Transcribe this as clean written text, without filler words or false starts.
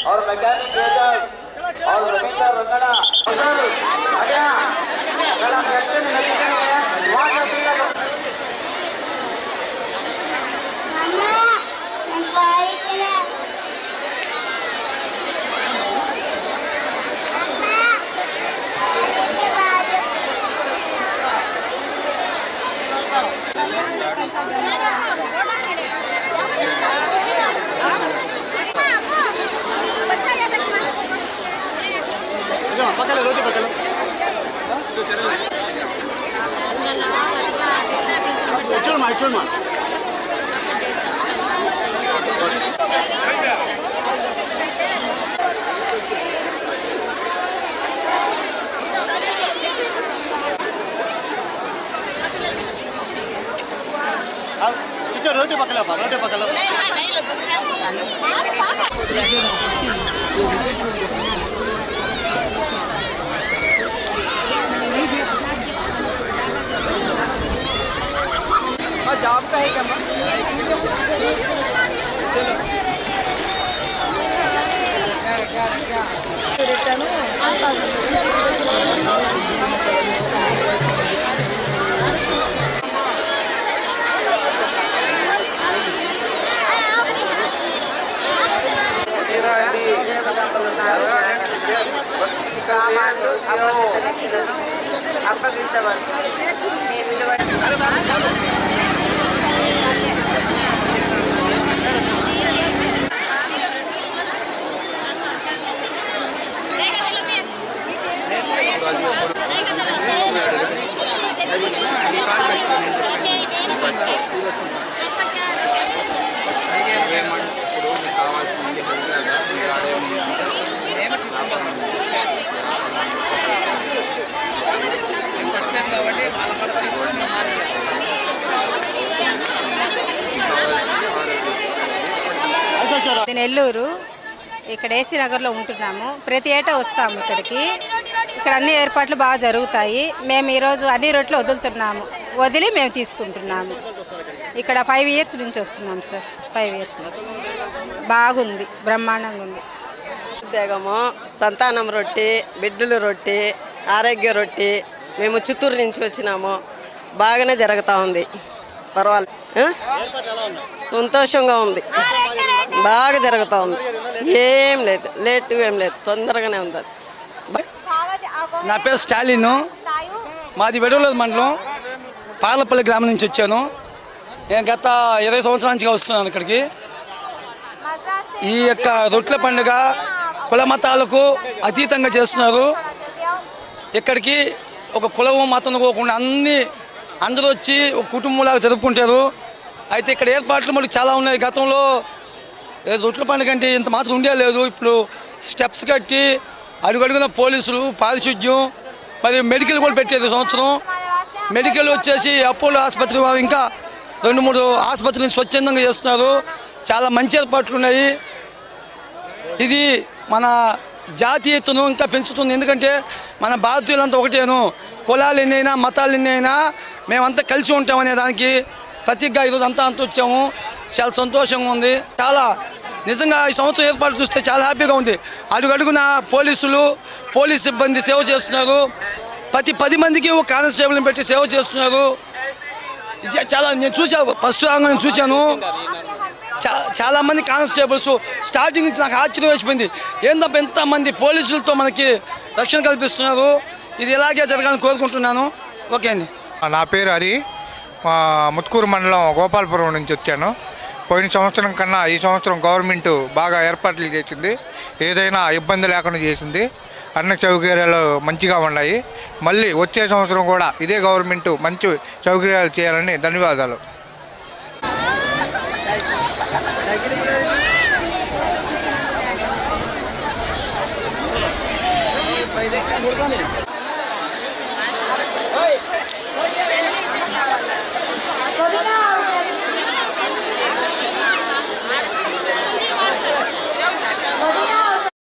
और मैकेनिक तेजस और रविंद्र रंगड़ा చూడమా చికెన్ రోటీ పక్కల जॉब का है क्या నెల్లూరు ఇక్కడ ఏసీ నగర్లో ఉంటున్నాము. ప్రతి ఏటా వస్తాము ఇక్కడికి. ఇక్కడ అన్ని ఏర్పాట్లు బాగా జరుగుతాయి. మేము ఈరోజు అన్ని రోడ్లు వదిలి మేము తీసుకుంటున్నాము. ఇక్కడ 5 ఇయర్స్ నుంచి వస్తున్నాం సార్. 5 ఇయర్స్ బాగుంది, బ్రహ్మాండంగా ఉంది. ఉద్యోగము, సంతానం రొట్టి, బిడ్డలు రొట్టి, ఆరోగ్య రొట్టి. మేము చిత్తూరు నుంచి వచ్చినాము. బాగానే జరుగుతూ ఉంది, పర్వాలేదు, సంతోషంగా ఉంది, బాగా జరుగుతూ ఉంది. ఏం లేదు, లేట్ ఏం లేదు, తొందరగానే ఉంది. నా పేరు స్టాలిన్, మాది వెడవలూరు మండలం పార్లపల్లి గ్రామం నుంచి వచ్చాను. నేను గత 20 సంవత్సరాల నుంచి వస్తున్నాను ఇక్కడికి. ఈ యొక్క రొట్టెల పండుగ కుల మతాలకు అతీతంగా చేస్తున్నారు. ఇక్కడికి ఒక కులం మతం పోకుండా అందరూ వచ్చి ఒక కుటుంబంలాగా జరుపుకుంటారు. అయితే ఇక్కడ ఏర్పాట్లు మనకు చాలా ఉన్నాయి. గతంలో రొట్టెల పండుగ అంటే ఇంత మాత్రం ఉండేలేదు. ఇప్పుడు స్టెప్స్ కట్టి అడుగడుగున పోలీసులు, పారిశుద్ధ్యం, మరి మెడికల్ కూడా పెట్టేది సంవత్సరం. మెడికల్ వచ్చేసి అపోలో ఆసుపత్రి వారు ఇంకా 2-3 ఆసుపత్రిని స్వచ్ఛందంగా చేస్తున్నారు. చాలా మంచి ఏర్పాట్లు ఉన్నాయి. ఇది మన జాతీయతను ఇంకా పెంచుతుంది. ఎందుకంటే మన భారతీయులంతా ఒకటేను, కులాలు ఎన్ని అయినా మతాలు ఎన్ని అయినా మేమంతా కలిసి ఉంటామనే దానికి ప్రతిగా ఈరోజు అంతా వచ్చాము. చాలా సంతోషంగా ఉంది. చాలా నిజంగా ఈ సంవత్సరం ఏర్పాటు చూస్తే చాలా హ్యాపీగా ఉంది. అడుగడుగున పోలీస్ సిబ్బంది సేవ చేస్తున్నారు. ప్రతి 10 మందికి ఒక కానిస్టేబుల్ని పెట్టి సేవ చేస్తున్నారు. చాలా నేను చూసాను, ఫస్ట్ రాగా నేను చూశాను. చాలామంది కానిస్టేబుల్స్ స్టార్టింగ్ నుంచి నాకు ఆశ్చర్యం వేసిపోయింది. ఏంటంటే ఎంతమంది పోలీసులతో మనకి రక్షణ కల్పిస్తున్నారు. ఇది ఇలాగే జరగాలని కోరుకుంటున్నాను. ఓకే అండి. నా పేరు హరి, ముత్కూరు మండలం గోపాలపురం నుంచి వచ్చాను. పోయిన సంవత్సరం కన్నా ఈ సంవత్సరం గవర్నమెంట్ బాగా ఏర్పాట్లు చేసింది. ఏదైనా ఇబ్బంది లేకుండా చేసింది. అన్ని సౌకర్యాలు మంచిగా ఉన్నాయి. మళ్ళీ వచ్చే సంవత్సరం కూడా ఇదే గవర్నమెంట్ మంచి సౌకర్యాలు చేయాలని ధన్యవాదాలు. Gracias.